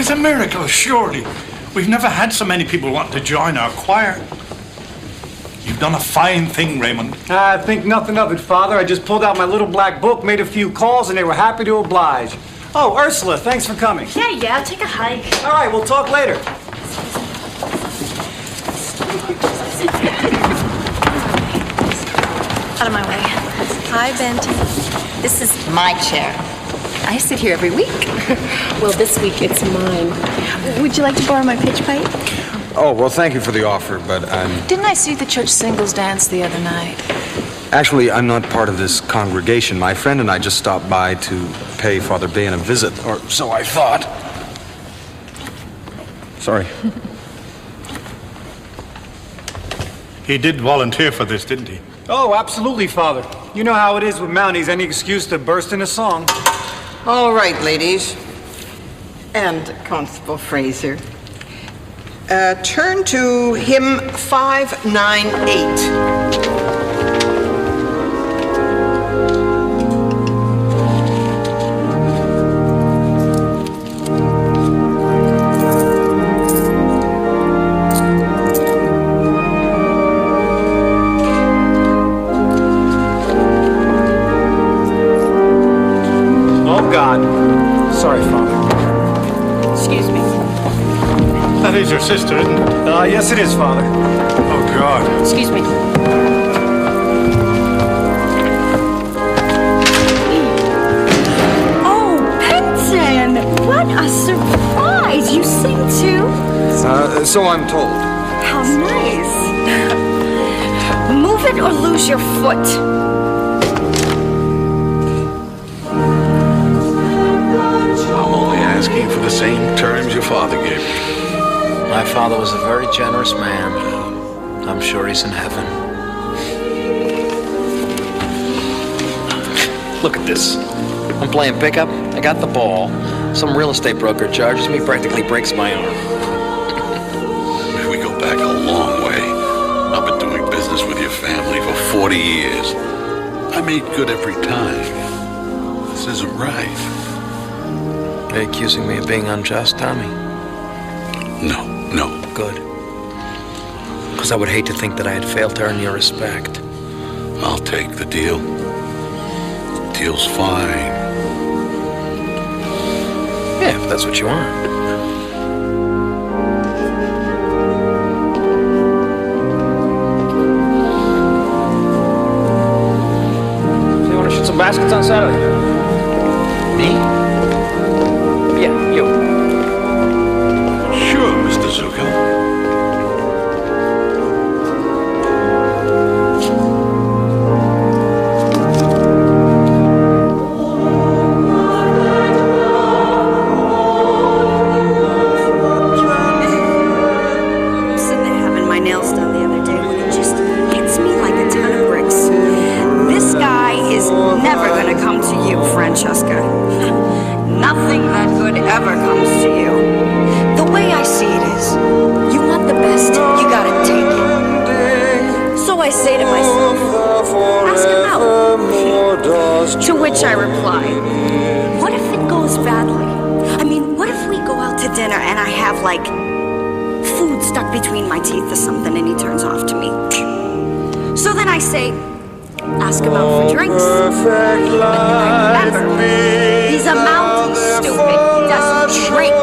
'Tis a miracle, surely. We've never had so many people want to join our choir. You've done a fine thing, Raymond. I think nothing of it, Father. I just pulled out my little black book, made a few calls, and they were happy to oblige. Oh, Ursula, thanks for coming. Yeah, take a hike. All right, we'll talk later. Out of my way. Hi, Benton. This is my chair. I sit here every week. Well, this week it's mine. Would you like to borrow my pitch pipe? Oh, well, thank you for the offer, but Didn't I see the church singles dance the other night? Actually, I'm not part of this congregation. My friend and I just stopped by to pay Father Bain a visit, or so I thought. Sorry. He did volunteer for this, didn't he? Oh, absolutely, Father. You know how it is with Mounties, any excuse to burst in a song. All right, ladies. And Constable Fraser. Turn to hymn 598. Sorry, Father. Excuse me. That is your sister, isn't it? Yes, it is, Father. Oh, God. Excuse me. Oh, Benton! What a surprise! You sing too? So I'm told. How nice. Move it or lose your foot. Asking for the same terms your father gave me. My father was a very generous man. I'm sure he's in heaven. Look at this. I'm playing pickup. I got the ball. Some real estate broker charges me, practically breaks my arm. We go back a long way. I've been doing business with your family for 40 years. I made good every time. This isn't right. Are you accusing me of being unjust, Tommy? No. Good. Because I would hate to think that I had failed to earn your respect. I'll take the deal. Deal's fine. Yeah, if that's what you want. So you want to shoot some baskets on Saturday? Me? Yeah, you. Sure, Mr. Zuko. Nothing that good ever comes to you. The way I see it is, you want the best, you gotta take it. So I say to myself, ask him out. To which I reply, what if it goes badly? I mean, what if we go out to dinner and I have, like, food stuck between my teeth or something and he turns off to me? So then I say, ask him out for drinks. Remember, he's a Mountie, stupid. He doesn't drink.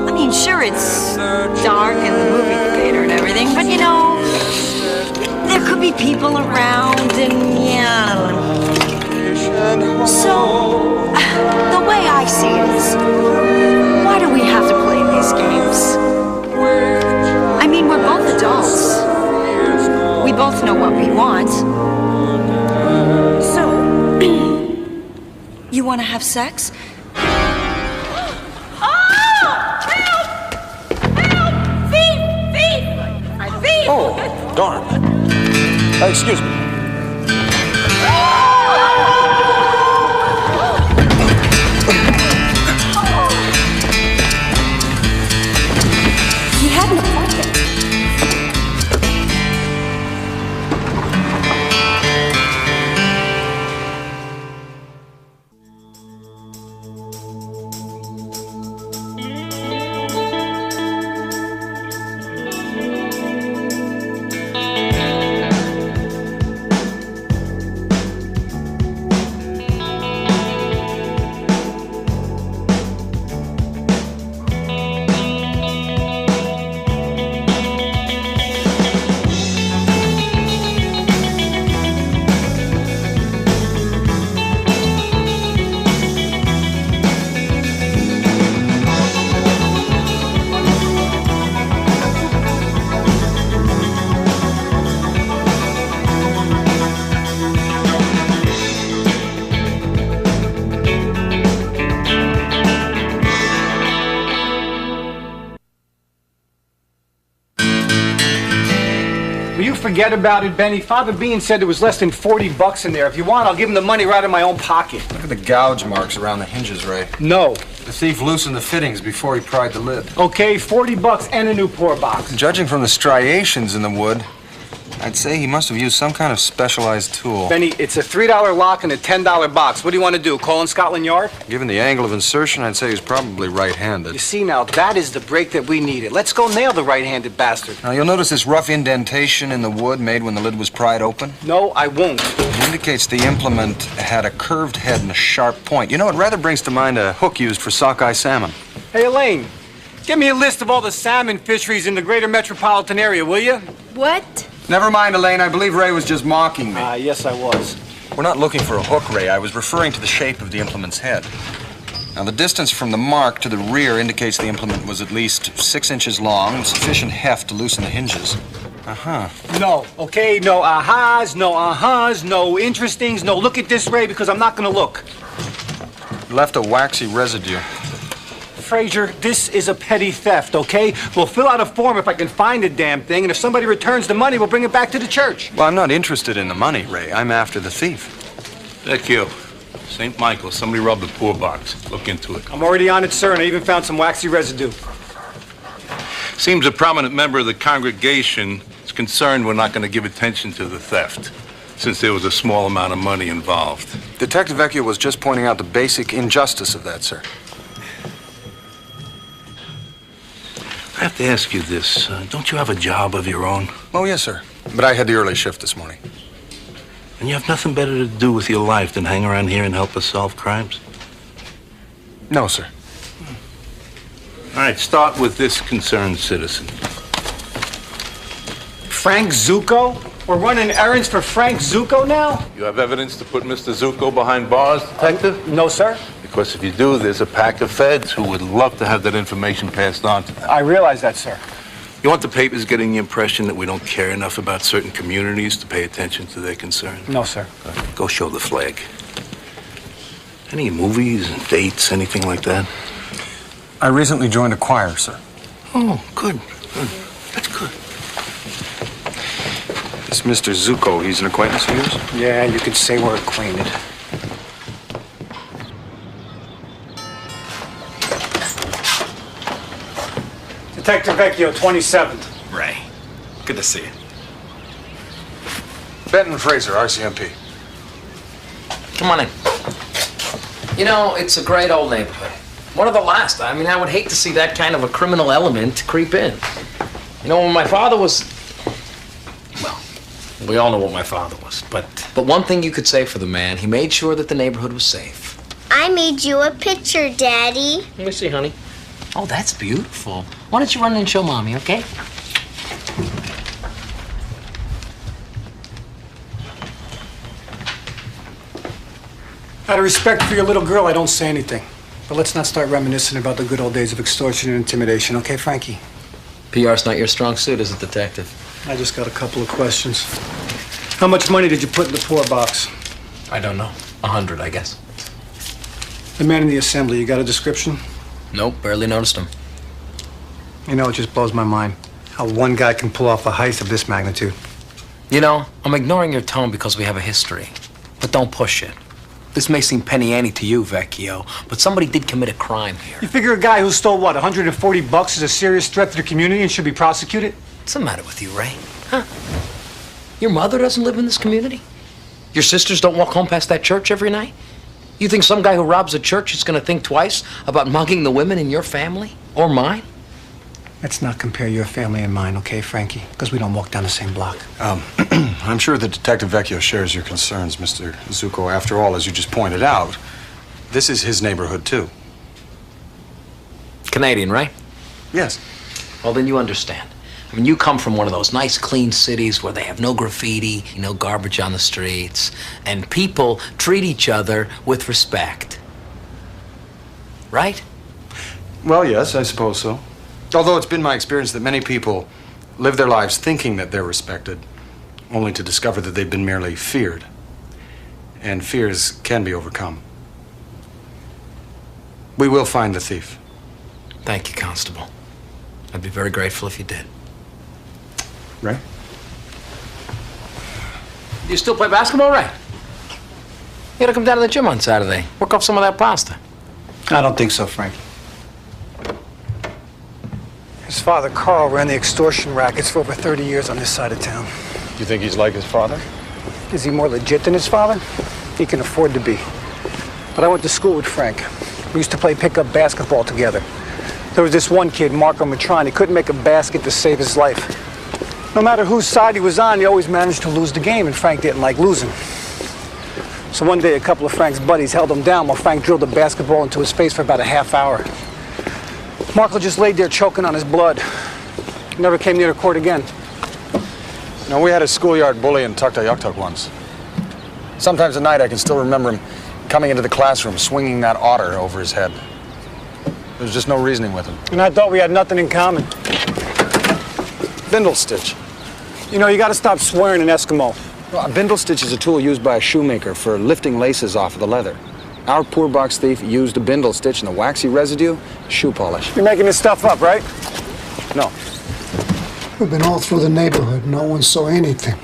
I mean, sure, it's dark in the movie theater and everything, but you know, there could be people around and yeah. So, the way I see it is, why do we have to play these games? I mean, we're both adults. We both know what we want. So, you want to have sex? Oh! Help! Help! Thief! Thief! Thief! Oh, darn. Excuse me. He had an appointment. forget about it, Benny. Father Bean said there was less than 40 bucks in there. If you want, I'll give him the money right in my own pocket. Look at the gouge marks around the hinges, Ray. No. The thief loosened the fittings before he pried the lid. Okay, 40 bucks and a new pour box. Judging from the striations in the wood, I'd say he must have used some kind of specialized tool. Benny, it's a $3 lock and a $10 box. What do you want to do, call in Scotland Yard? Given the angle of insertion, I'd say he's probably right-handed. You see now, that is the break that we needed. Let's go nail the right-handed bastard. Now, you'll notice this rough indentation in the wood made when the lid was pried open. No, I won't. It indicates the implement had a curved head and a sharp point. You know, it rather brings to mind a hook used for sockeye salmon. Hey, Elaine, give me a list of all the salmon fisheries in the greater metropolitan area, will you? What? Never mind, Elaine. I believe Ray was just mocking me. Yes, I was. We're not looking for a hook, Ray. I was referring to the shape of the implement's head. Now, the distance from the mark to the rear indicates the implement was at least 6 inches long, with sufficient heft to loosen the hinges. Uh-huh. No, okay? No ahas, no uh-huhs, no interestings, no look at this, Ray, because I'm not going to look. Left a waxy residue. Frazier, this is a petty theft, okay? We'll fill out a form if I can find the damn thing, and if somebody returns the money, we'll bring it back to the church. Well, I'm not interested in the money, Ray. I'm after the thief. Thank you. St. Michael, somebody robbed the poor box. Look into it. I'm already on it, sir, and I even found some waxy residue. Seems a prominent member of the congregation is concerned we're not going to give attention to the theft, since there was a small amount of money involved. Detective Vecchio was just pointing out the basic injustice of that, sir. I have to ask you this. Don't you have a job of your own? Oh, yes, sir. But I had the early shift this morning. And you have nothing better to do with your life than hang around here and help us solve crimes? No, sir. All right, start with this concerned citizen. Frank Zucco? We're running errands for Frank Zucco now? You have evidence to put Mr. Zucco behind bars, Detective? No, sir. Because if you do, there's a pack of feds who would love to have that information passed on to them. I realize that, sir. You want the papers getting the impression that we don't care enough about certain communities to pay attention to their concerns? No, sir. Go show the flag. Any movies, dates, anything like that? I recently joined a choir, sir. Oh, good. Good. That's good. This Mr. Zucco, he's an acquaintance of yours? Yeah, you could say we're acquainted. Detective Vecchio, 27th. Ray, good to see you. Benton Fraser, RCMP. Come on in. You know, it's a great old neighborhood. One of the last. I mean, I would hate to see that kind of a criminal element creep in. You know, when my father was... Well, we all know what my father was, but one thing you could say for the man, he made sure that the neighborhood was safe. I made you a picture, Daddy. Let me see, honey. Oh, that's beautiful. Why don't you run in and show Mommy, okay? Out of respect for your little girl, I don't say anything. But let's not start reminiscing about the good old days of extortion and intimidation, okay, Frankie? PR's not your strong suit, is it, Detective? I just got a couple of questions. How much money did you put in the poor box? I don't know. 100, I guess. The man in the assembly, you got a description? Nope, barely noticed him. You know, it just blows my mind how one guy can pull off a heist of this magnitude. You know, I'm ignoring your tone because we have a history. But don't push it. This may seem penny ante to you, Vecchio, but somebody did commit a crime here. You figure a guy who stole, what, 140 bucks is a serious threat to the community and should be prosecuted? What's the matter with you, Ray? Huh? Your mother doesn't live in this community? Your sisters don't walk home past that church every night? You think some guy who robs a church is going to think twice about mugging the women in your family? Or mine? Let's not compare your family and mine, okay, Frankie? Because we don't walk down the same block. I'm sure that Detective Vecchio shares your concerns, Mr. Zucco. After all, as you just pointed out, this is his neighborhood, too. Canadian, right? Yes. Well, then you understand. I mean, you come from one of those nice, clean cities where they have no graffiti, no garbage on the streets, and people treat each other with respect. Right? Well, yes, I suppose so. Although it's been my experience that many people live their lives thinking that they're respected, only to discover that they've been merely feared. And fears can be overcome. We will find the thief. Thank you, Constable. I'd be very grateful if you did. Ray? You still play basketball, Ray? You gotta come down to the gym on Saturday. Work off some of that pasta. I don't think so, Frank. His father, Carl, ran the extortion rackets for over 30 years on this side of town. You think he's like his father? Is he more legit than his father? He can afford to be. But I went to school with Frank. We used to play pickup basketball together. There was this one kid, Marco Matron. He couldn't make a basket to save his life. No matter whose side he was on, he always managed to lose the game, and Frank didn't like losing. So one day, a couple of Frank's buddies held him down while Frank drilled a basketball into his face for about a half hour. Marco just laid there choking on his blood. He never came near the court again. No, we had a schoolyard bully in Tuktoyaktuk once. Sometimes at night I can still remember him coming into the classroom swinging that otter over his head. There was just no reasoning with him. And I thought we had nothing in common. Bindle stitch. You know, you gotta stop swearing in Eskimo. Well, a bindle stitch is a tool used by a shoemaker for lifting laces off of the leather. Our poor box thief used a bindle stitch and the waxy residue, shoe polish. You're making this stuff up, right? No. We've been all through the neighborhood. No one saw anything.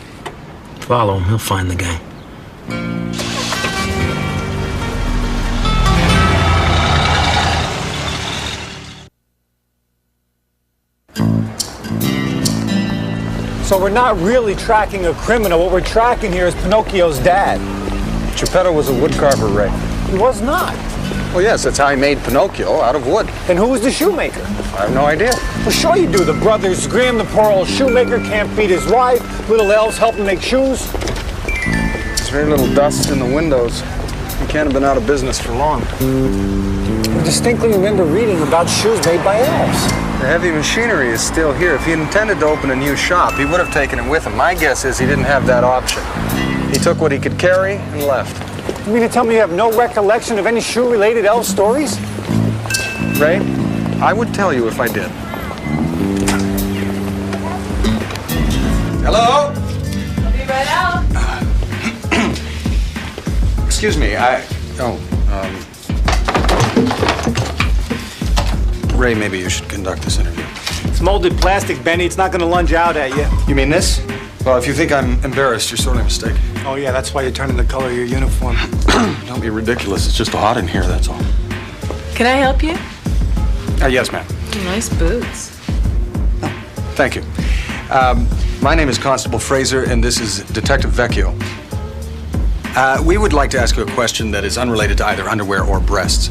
Follow him. He'll find the guy. So we're not really tracking a criminal. What we're tracking here is Pinocchio's dad. Geppetto was a woodcarver, Ray. He was not. Well, yes, that's how he made Pinocchio, out of wood. Then who was the shoemaker? I have no idea. Well, sure you do. The brothers Grimm, the poor old shoemaker, can't feed his wife. Little elves help him make shoes. There's very little dust in the windows. He can't have been out of business for long. I distinctly remember reading about shoes made by elves. The heavy machinery is still here. If he intended to open a new shop, he would have taken it with him. My guess is he didn't have that option. He took what he could carry and left. You mean to tell me you have no recollection of any shoe-related elf stories? Ray, I would tell you if I did. Hello? I'll be right out. Excuse me, Ray, maybe you should conduct this interview. It's molded plastic, Benny. It's not gonna lunge out at you. You mean this? Well, if you think I'm embarrassed, you're sorely mistaken. Oh, yeah, that's why you're turning the color of your uniform. Don't be ridiculous. It's just hot in here, that's all. Can I help you? Yes, ma'am. Nice boots. Thank you. My name is Constable Fraser, and this is Detective Vecchio. We would like to ask you a question that is unrelated to either underwear or breasts.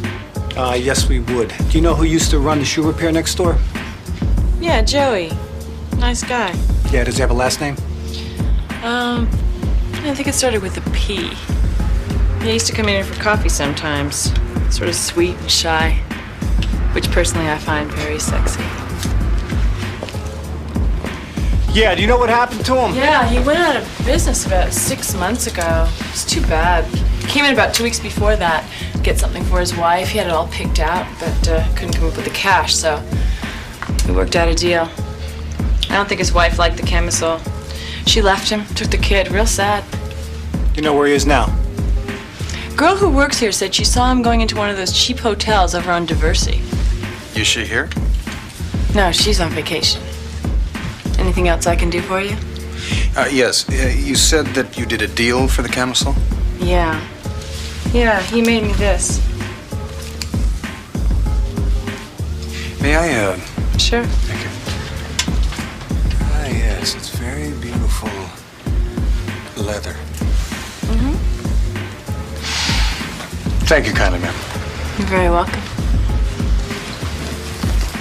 Yes, we would. Do you know who used to run the shoe repair next door? Yeah, Joey. Nice guy. Yeah, does he have a last name? I think it started with a P. He used to come in here for coffee sometimes. Sort of sweet and shy, which personally I find very sexy. Yeah, do you know what happened to him? Yeah, he went out of business about 6 months ago. It's too bad. He came in about 2 weeks before that, get something for his wife. He had it all picked out, but couldn't come up with the cash, so we worked out a deal. I don't think his wife liked the camisole. She left him, took the kid, real sad. You know where he is now? Girl who works here said she saw him going into one of those cheap hotels over on Diversey. Is she here? No, she's on vacation. Anything else I can do for you? Yes. You said that you did a deal for the camisole? Yeah. Yeah, he made me this. May I, Sure. Thank you. Ah, yes, it's very beautiful leather. Mm-hmm. Thank you kindly, ma'am. You're very welcome.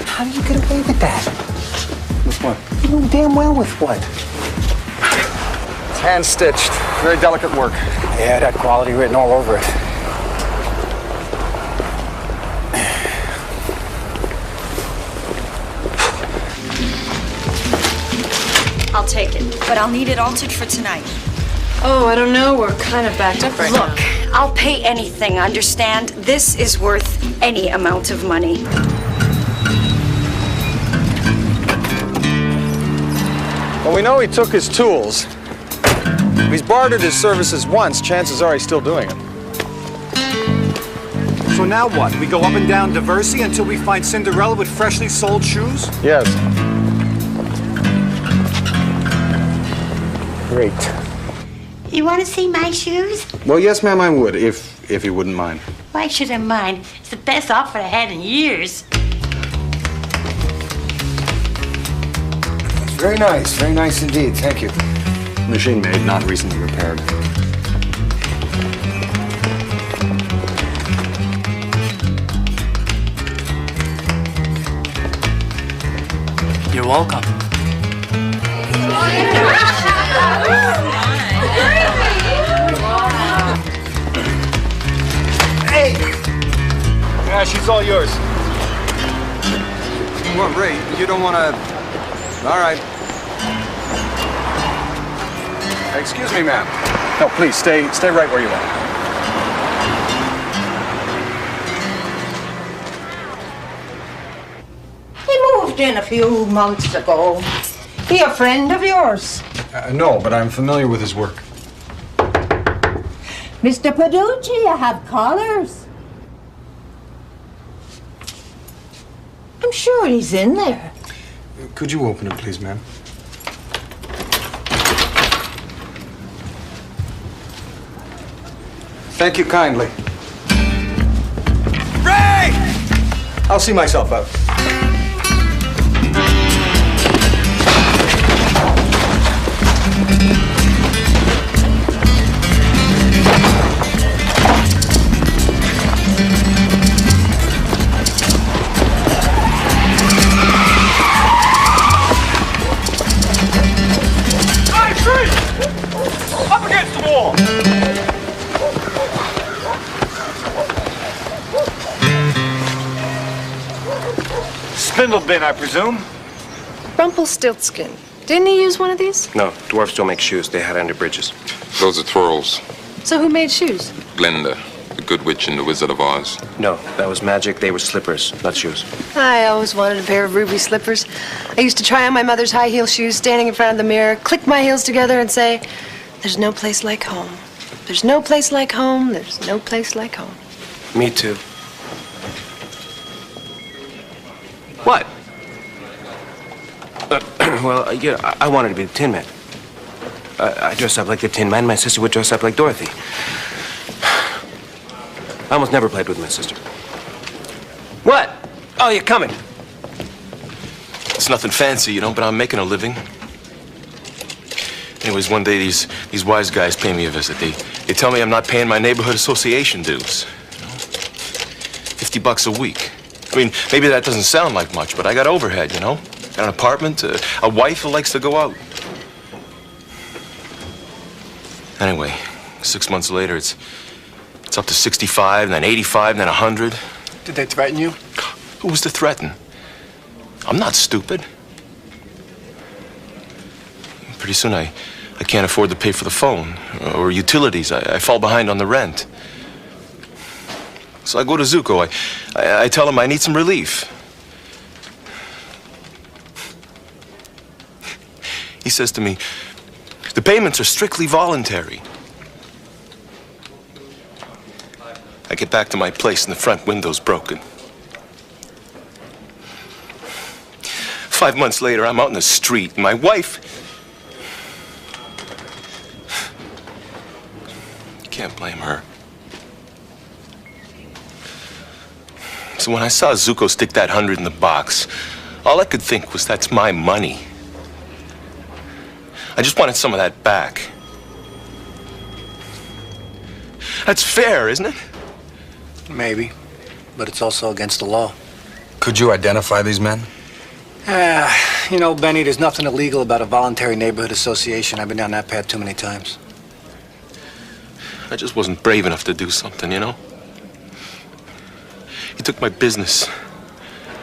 How do you get away with that? With what? You know damn well with what? It's hand-stitched. Very delicate work. Yeah, it had quality written all over it. I'll take it, but I'll need it altered for tonight. Oh, I don't know. We're kind of backed up right now. Look, I'll pay anything, understand? This is worth any amount of money. Well, we know he took his tools. If he's bartered his services once, chances are he's still doing it. So now what? We go up and down Diversey until we find Cinderella with freshly sold shoes? Yes. Great. You want to see my shoes? Well, yes, ma'am, I would, if you wouldn't mind. Why should I mind? It's the best offer I had in years. Very nice indeed. Thank you. Machine made, not recently repaired. You're welcome. Hey! Yeah, she's all yours. What, Ray? You don't want to... All right. Excuse me, ma'am. No, please, stay right where you are. He moved in a few months ago. He a friend of yours? No, but I'm familiar with his work. Mr. Paducci, I have callers. I'm sure he's in there. Could you open it, please, ma'am? Thank you kindly. Ray! I'll see myself out. Up against the wall! Spindle bin, I presume? Rumpelstiltskin. Didn't he use one of these? No, dwarfs don't make shoes. They had under bridges. Those are twirls. So who made shoes? Glinda, the Good Witch in The Wizard of Oz. No, that was magic. They were slippers, not shoes. I always wanted a pair of ruby slippers. I used to try on my mother's high heel shoes, standing in front of the mirror, click my heels together and say, "There's no place like home. There's no place like home. There's no place like home." Me too. What? Well, yeah, I wanted to be the Tin Man. I dressed up like the Tin Man. My sister would dress up like Dorothy. I almost never played with my sister. What? Oh, you're coming. It's nothing fancy, you know, but I'm making a living. Anyways, one day these wise guys pay me a visit. They tell me I'm not paying my neighborhood association dues. You know? $50 a week. I mean, maybe that doesn't sound like much, but I got overhead, you know? Got an apartment, a wife who likes to go out. Anyway, 6 months later, it's up to 65, then 85, then 100. Did they threaten you? Who was to threaten? I'm not stupid. Pretty soon I can't afford to pay for the phone or utilities. I fall behind on the rent. So I go to Zuko. I tell him I need some relief. He says to me, "The payments are strictly voluntary." I get back to my place and the front window's broken. 5 months later, I'm out in the street, and my wife... You can't blame her. So when I saw Zuko stick that 100 in the box, all I could think was, that's my money. I just wanted some of that back. That's fair, isn't it? Maybe, but it's also against the law. Could you identify these men? You know, Benny, there's nothing illegal about a voluntary neighborhood association. I've been down that path too many times. I just wasn't brave enough to do something, you know? He took my business.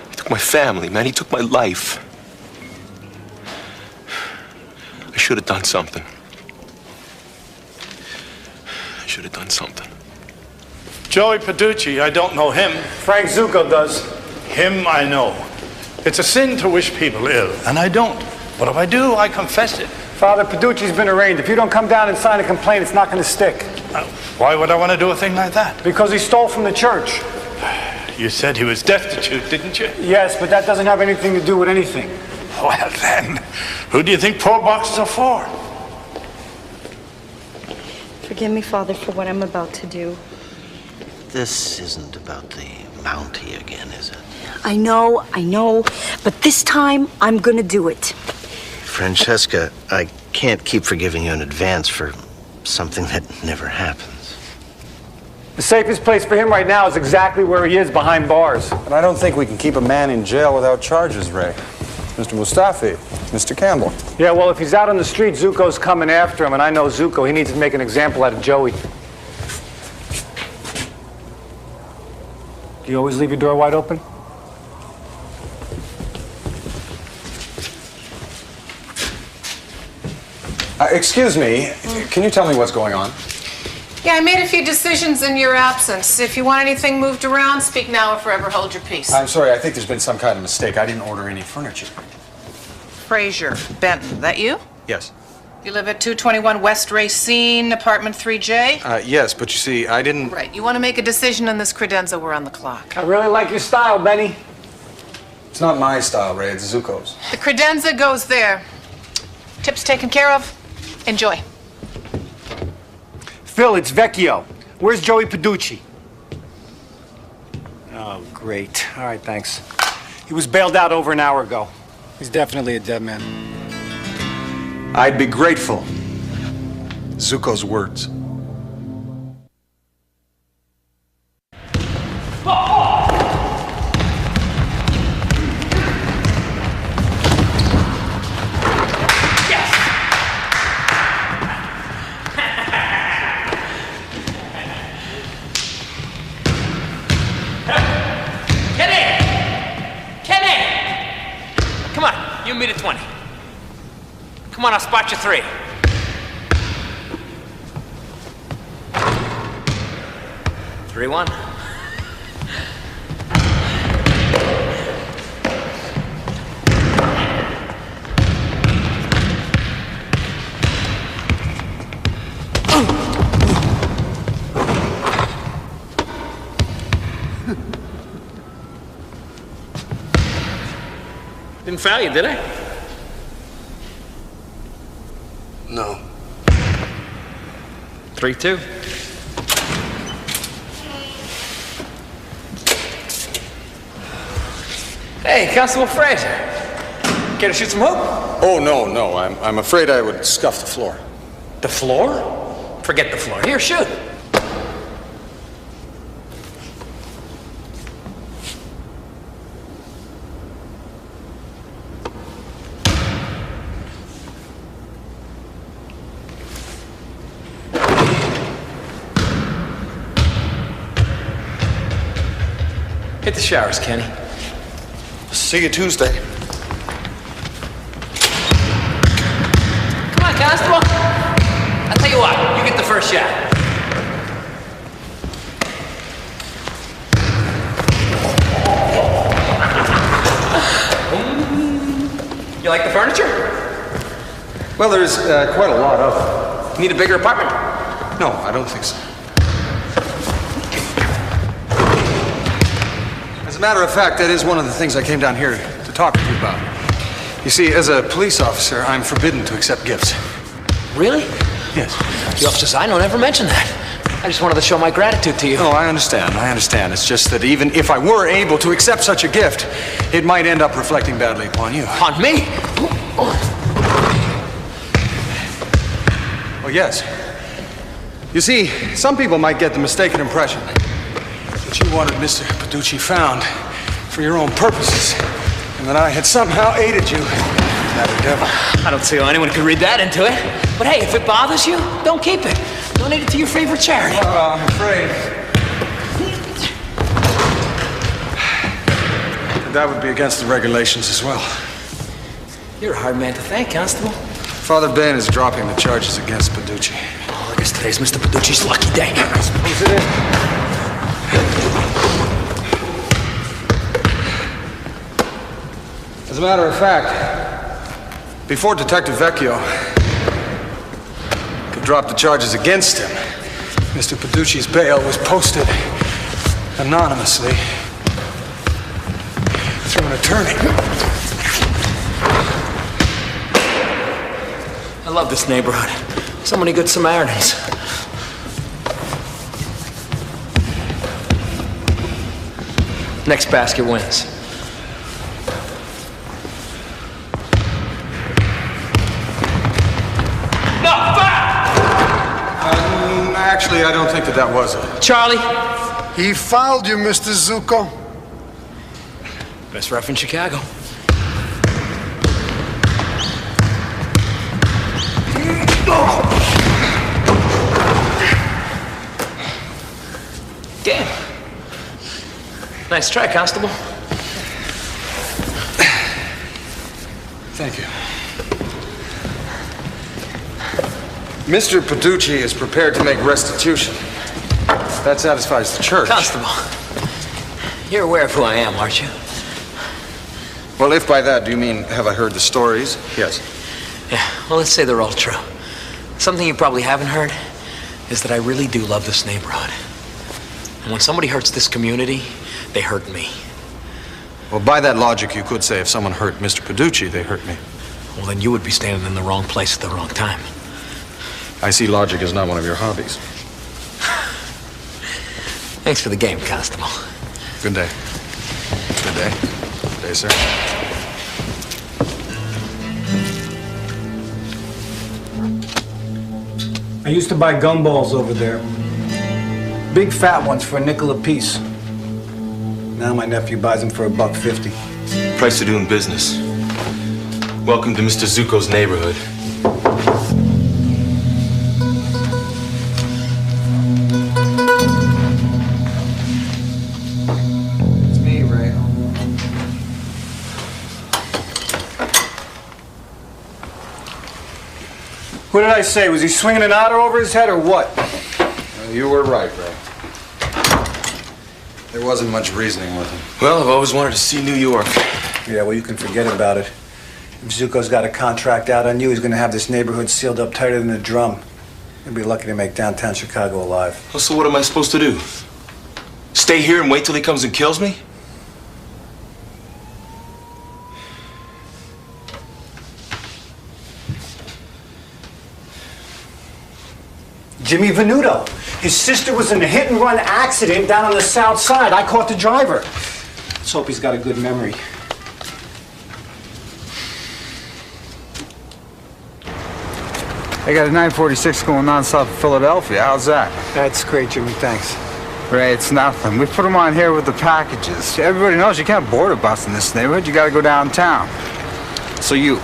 He took my family, man. He took my life. I should have done something. I should have done something. Joey Paducci, I don't know him. Frank Zuko does. Him I know. It's a sin to wish people ill, and I don't. But if I do, I confess it. Father Paducci's been arraigned. If you don't come down and sign a complaint, it's not going to stick. Why would I want to do a thing like that? Because he stole from the church. You said he was destitute, didn't you? Yes, but that doesn't have anything to do with anything. Well then, who do you think poor boxes are for? Forgive me, Father, for what I'm about to do. This isn't about the Mountie again, is it? I know, but this time I'm gonna do it. Francesca, I can't keep forgiving you in advance for something that never happens. The safest place for him right now is exactly where he is, behind bars. But I don't think we can keep a man in jail without charges, Ray. Mr. Mustafi, Mr. Campbell. Yeah, well, if he's out on the street, Zuko's coming after him, and I know Zuko. He needs to make an example out of Joey. Do you always leave your door wide open? Excuse me, can you tell me what's going on? Yeah, I made a few decisions in your absence. If you want anything moved around, speak now or forever hold your peace. I'm sorry, I think there's been some kind of mistake. I didn't order any furniture. Fraser Benton, that you? Yes. You live at 221 West Racine, apartment 3J? Yes, but you see, I didn't... Right, you want to make a decision on this credenza, we're on the clock. I really like your style, Benny. It's not my style, Ray, it's Zuko's. The credenza goes there. Tip's taken care of. Enjoy. Phil, it's Vecchio. Where's Joey Paducci? Oh, great. All right, thanks. He was bailed out over an hour ago. He's definitely a dead man. I'd be grateful. Zuko's words. You meet at 20. Come on, I'll spot you 3. Three, 1. Didn't foul you, did I? No. 3-2. Hey, Constable Fraser. Care to shoot some hoop? Oh, no. I'm afraid I would scuff the floor. The floor? Forget the floor. Here, shoot. Hit the showers, Kenny. See you Tuesday. Come on, Constable. I'll tell you what, you get the first shot. You like the furniture? Well, there's quite a lot of it. Need a bigger apartment? No, I don't think so. As a matter of fact, that is one of the things I came down here to talk to you about. You see, as a police officer, I'm forbidden to accept gifts. Really? Yes. The officers I know never mentioned that. I just wanted to show my gratitude to you. Oh, I understand. It's just that even if I were able to accept such a gift, it might end up reflecting badly upon you. Upon me? Oh, yes. You see, some people might get the mistaken impression that you wanted Mr. Paducci found for your own purposes, and that I had somehow aided you in that endeavor. I don't see how anyone could read that into it. But hey, if it bothers you, don't keep it. Donate it to your favorite charity. I'm afraid that would be against the regulations as well. You're a hard man to thank, Constable. Father Ben is dropping the charges against Paducci. Oh, I guess today's Mr. Paducci's lucky day. I suppose it is. As a matter of fact, before Detective Vecchio could drop the charges against him, Mr. Paducci's bail was posted anonymously through an attorney. I love this neighborhood. So many good Samaritans. Next basket wins. Actually, I don't think that was it. Charlie? He fouled you, Mr. Zuko. Best ref in Chicago. Damn. Nice try, Constable. Thank you. Mr. Paducci is prepared to make restitution. That satisfies the church. Constable, you're aware of who I am, aren't you? Well, if by that do you mean have I heard the stories? Yes. Yeah, well, let's say they're all true. Something you probably haven't heard is that I really do love this neighborhood. And when somebody hurts this community, they hurt me. Well, by that logic, you could say if someone hurt Mr. Paducci, they hurt me. Well, then you would be standing in the wrong place at the wrong time. I see logic is not one of your hobbies. Thanks for the game, Constable. Good day. Good day. Good day, sir. I used to buy gumballs over there. Big fat ones for a nickel apiece. Now my nephew buys them for $1.50. Price of doing business. Welcome to Mr. Zuko's neighborhood. It's me, Ray. What did I say? Was he swinging an otter over his head or what? You were right, Ray. There wasn't much reasoning with him. Well, I've always wanted to see New York. Yeah, well, you can forget about it. If Zuko's got a contract out on you, he's going to have this neighborhood sealed up tighter than a drum. You'll be lucky to make downtown Chicago alive. Well, so what am I supposed to do? Stay here and wait till he comes and kills me? Jimmy Venuto. His sister was in a hit-and-run accident down on the south side. I caught the driver. Let's hope he's got a good memory. I got a 946 going on south of Philadelphia. How's that? That's great, Jimmy. Thanks. Ray, it's nothing. We put them on here with the packages. Everybody knows you can't board a bus in this neighborhood. You got to go downtown. So you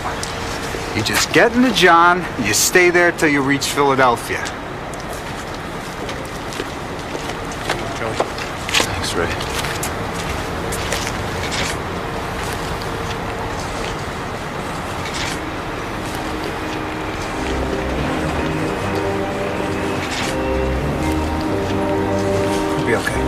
just get into John. You stay there till you reach Philadelphia. Thanks, Ray. You'll be okay.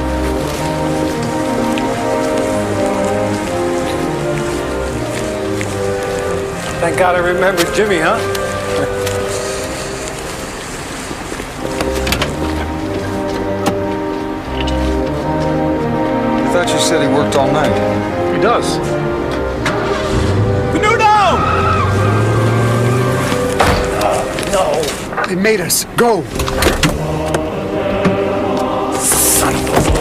Thank God I remembered Jimmy, huh? I thought you said he worked all night. He does. No! They made us. Go! Son of a...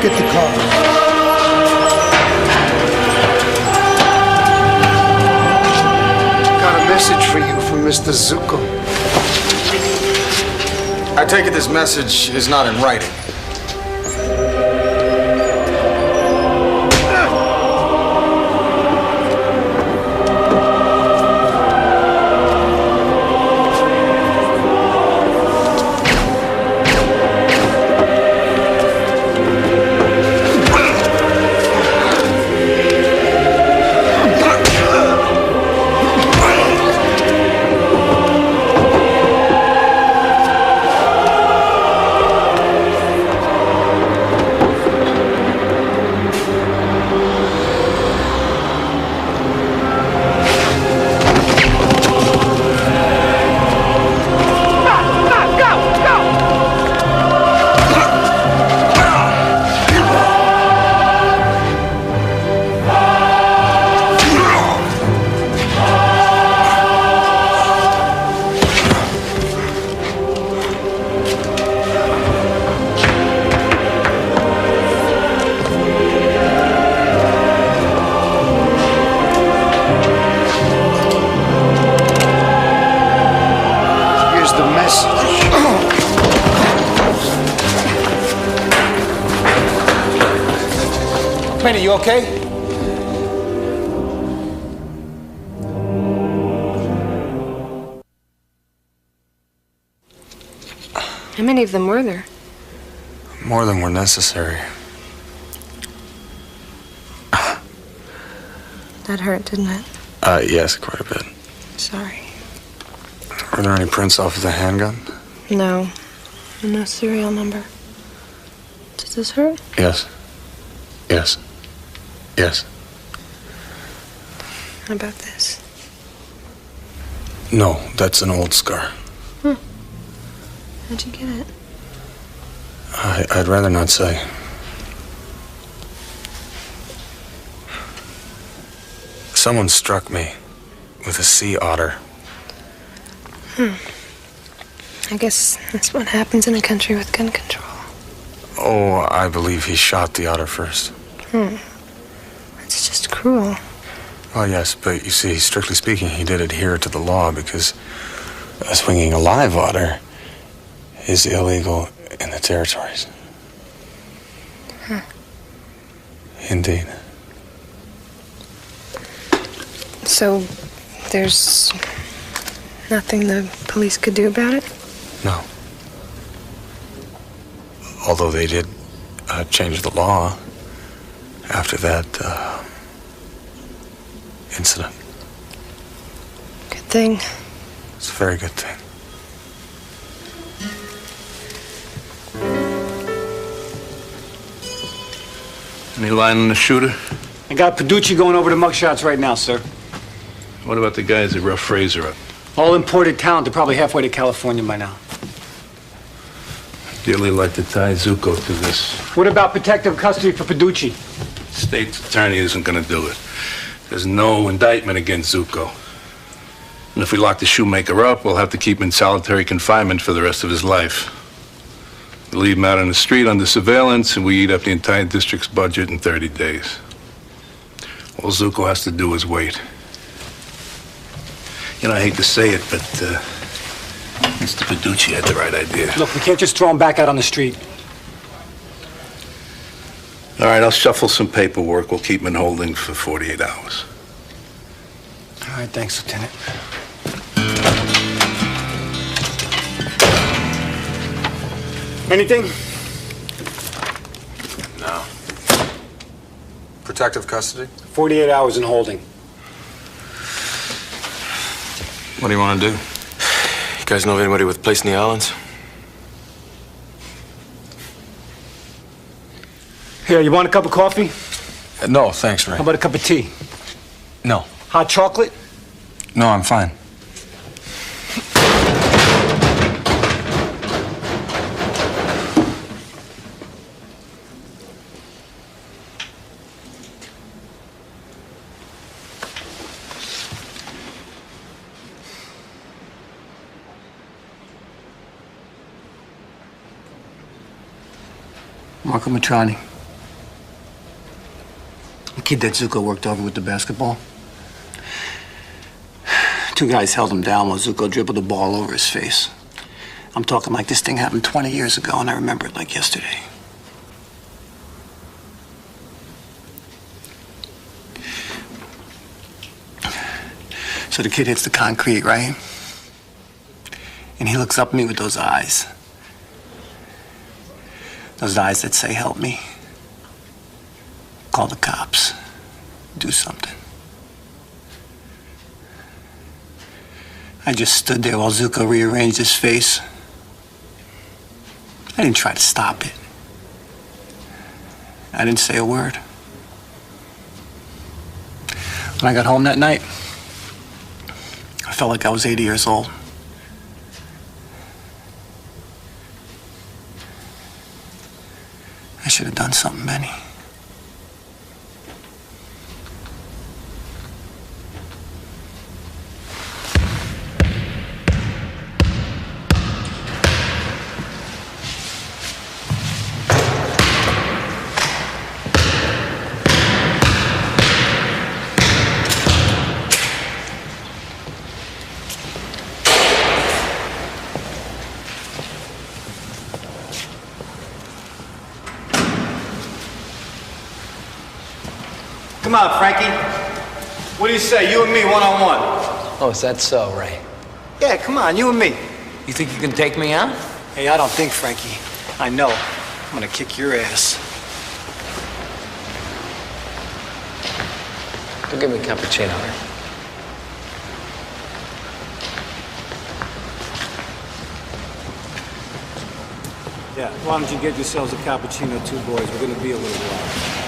Get the car. Got a message for you from Mr. Zuko. I take it this message is not in writing. Manny, you okay? How many of them were there? More than were necessary. That hurt, didn't it? Yes, quite a bit. Sorry. Were there any prints off of the handgun? No. No serial number. Does this hurt? Yes. Yes. Yes. How about this? No, that's an old scar. How'd you get it? I'd rather not say. Someone struck me with a sea otter. I guess that's what happens in a country with gun control. Oh, I believe he shot the otter first. That's just cruel. Well, yes, but you see, strictly speaking, he did adhere to the law because swinging a live otter is illegal in the territories. Indeed. So, there's nothing the police could do about it? No. Although they did change the law after that incident. Good thing. It's a very good thing. Any line on the shooter? I got Paducci going over the mugshots right now, sir. What about the guys that roughed Fraser up? All imported talent. They're probably halfway to California by now. Dearly like to tie Zuko to this. What about protective custody for Paducci? State's attorney isn't going to do it. There's no indictment against Zuko. And if we lock the shoemaker up, we'll have to keep him in solitary confinement for the rest of his life. We leave him out on the street under surveillance, and we eat up the entire district's budget in 30 days. All Zuko has to do is wait. You know, I hate to say it, but Mr. Paducci had the right idea. Look, we can't just throw him back out on the street. All right, I'll shuffle some paperwork. We'll keep him in holding for 48 hours. All right, thanks, Lieutenant. Anything? No. Protective custody? 48 hours in holding. What do you want to do? You guys know of anybody with a place in the islands? Here, you want a cup of coffee? No, thanks, Ray. How about a cup of tea? No. Hot chocolate? No, I'm fine. Marco Matrani. kid that Zuko worked over with the basketball. Two guys held him down while Zuko dribbled the ball over his face. I'm talking like this thing happened 20 years ago, and I remember it like yesterday. So the kid hits the concrete, right? And he looks up at me with those eyes. Those eyes that say, help me. Call the cops. Do something. I just stood there while Zuko rearranged his face. I didn't try to stop it. I didn't say a word. When I got home that night, I felt like I was 80 years old. I should have done something, Benny. Come on, Frankie. What do you say? You and me, one-on-one. Oh, is that so, Ray? Yeah, come on, you and me. You think you can take me out? Hey, I don't think, Frankie. I know. I'm gonna kick your ass. Go give me a cappuccino, Ray. Yeah, why don't you get yourselves a cappuccino, too, boys? We're gonna be a little while.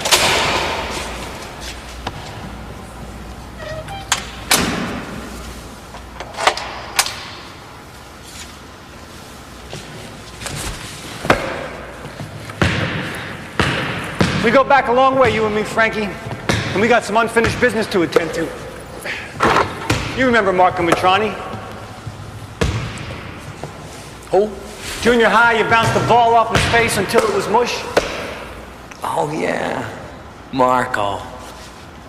We go back a long way, you and me, Frankie. And we got some unfinished business to attend to. You remember Marco Matrani? Who? Junior high, you bounced the ball off his face until it was mush. Oh, yeah. Marco.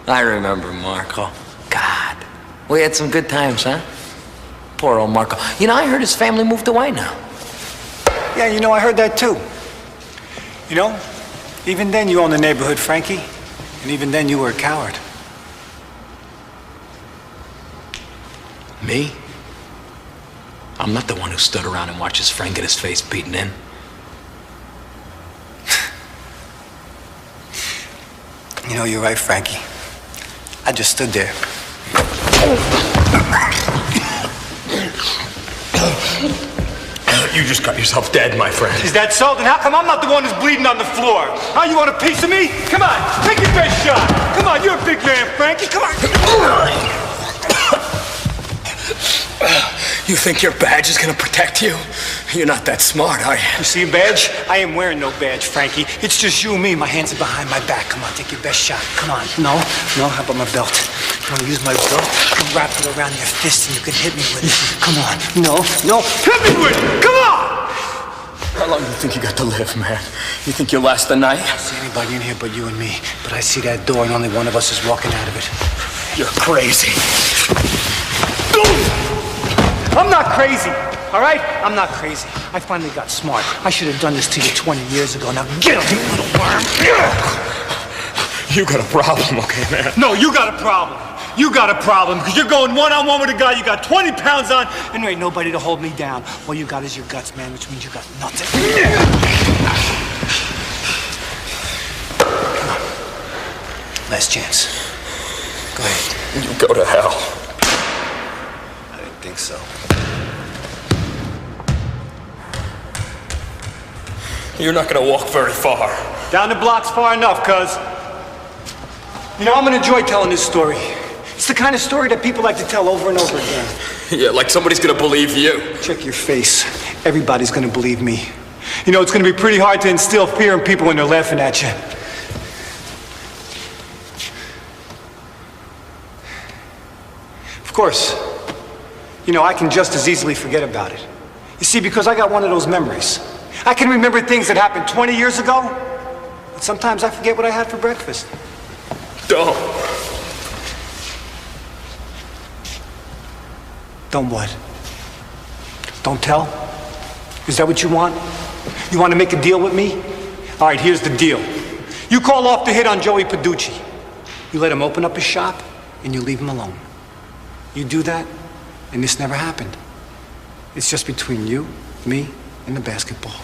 I remember Marco. God. We had some good times, huh? Poor old Marco. You know, I heard his family moved away now. Yeah, you know, I heard that too. You know, even then you owned the neighborhood, Frankie. And even then you were a coward. Me? I'm not the one who stood around and watched his friend get his face beaten in. You know, you're right, Frankie. I just stood there. You just got yourself dead, my friend. Is that so? Then how come I'm not the one who's bleeding on the floor? Huh? You want a piece of me? Come on, take your best shot. Come on, you're a big man, Frankie. Come on. You think your badge is gonna protect you? You're not that smart, are you? You see a badge? I am wearing no badge, Frankie. It's just you and me. My hands are behind my back. Come on, take your best shot. Come on. No, how about my belt? You want to use my belt? I'll wrap it around your fist and you can hit me with it. Come on. No. Hit me with it! Come on! How long do you think you got to live, man? You think you'll last the night? I don't see anybody in here but you and me. But I see that door and only one of us is walking out of it. You're crazy. I'm not crazy, all right? I'm not crazy. I finally got smart. I should have done this to you 20 years ago. Now get him, you little worm. You got a problem, okay, man? No, you got a problem. You got a problem, because you're going one-on-one with a guy you got 20 pounds on, and there ain't nobody to hold me down. All you got is your guts, man, which means you got nothing. Come on. Last chance. Go ahead. You go to hell. I didn't think so. You're not gonna walk very far. Down the block's far enough, cuz. You know, I'm gonna enjoy telling this story. It's the kind of story that people like to tell over and over again. Yeah, like somebody's gonna believe you. Check your face. Everybody's gonna believe me. You know, it's gonna be pretty hard to instill fear in people when they're laughing at you. Of course, you know, I can just as easily forget about it. You see, because I got one of those memories. I can remember things that happened 20 years ago, but sometimes I forget what I had for breakfast. Don't. Don't what? Don't tell? Is that what you want? You want to make a deal with me? All right, here's the deal. You call off the hit on Joey Paducci. You let him open up his shop, and you leave him alone. You do that, and this never happened. It's just between you, me, and the basketball.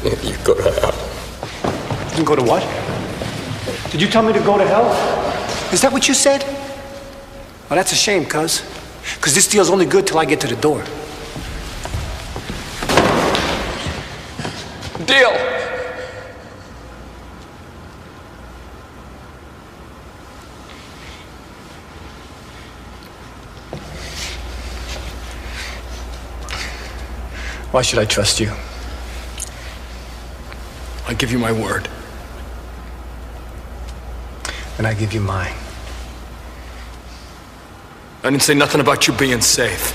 You go to hell. You can go to what? Did you tell me to go to hell? Is that what you said? Well, that's a shame, cuz. Because this deal's only good till I get to the door. Deal. Why should I trust you? I give you my word. And I give you mine. I didn't say nothing about you being safe.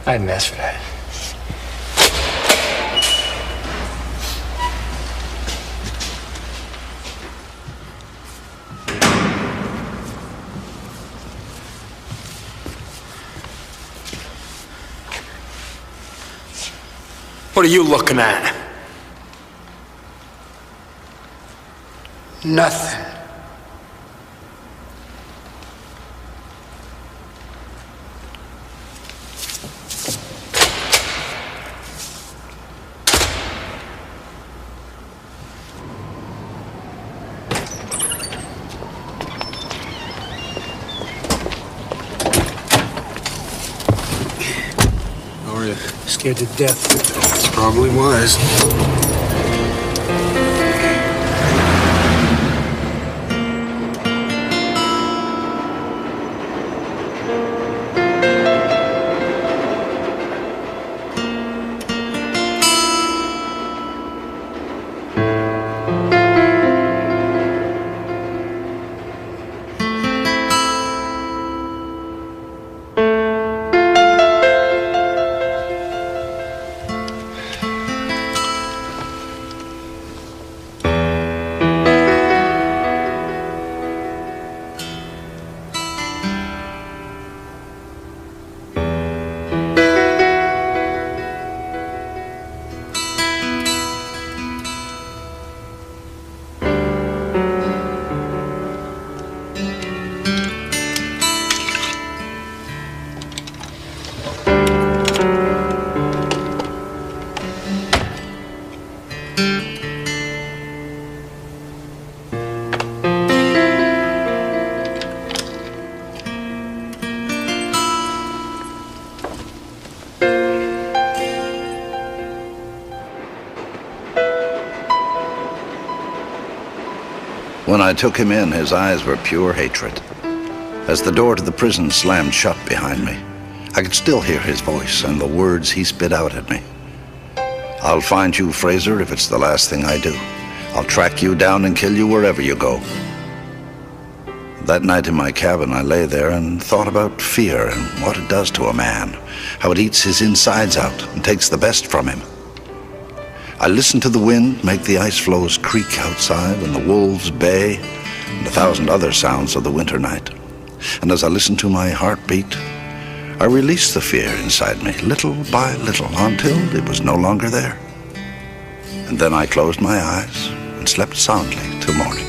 I didn't ask for that. What are you looking at? Nothing. How are you? Scared to death. It's probably wise. When I took him in, his eyes were pure hatred. As the door to the prison slammed shut behind me, I could still hear his voice and the words he spit out at me. I'll find you, Fraser, if it's the last thing I do. I'll track you down and kill you wherever you go. That night in my cabin, I lay there and thought about fear and what it does to a man, how it eats his insides out and takes the best from him. I listened to the wind make the ice floes creak outside and the wolves bay and 1,000 other sounds of the winter night. And as I listened to my heartbeat, I released the fear inside me, little by little, until it was no longer there. And then I closed my eyes and slept soundly till morning.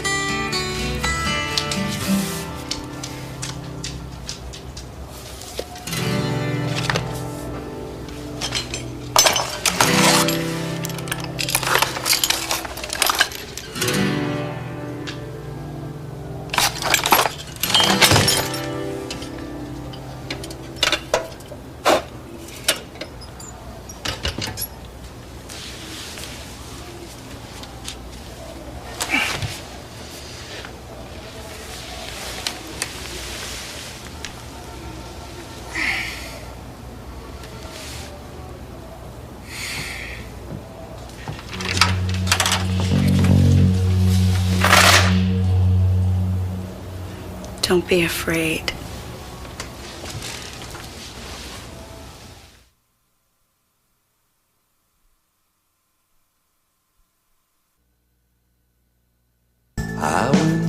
Don't be afraid.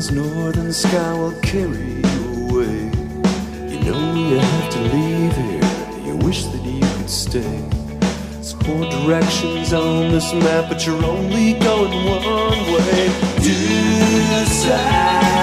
sun's northern sky will carry you away. You know you have to leave here, you wish that you could stay. There's 4 directions on this map, but you're only going one way. Decide.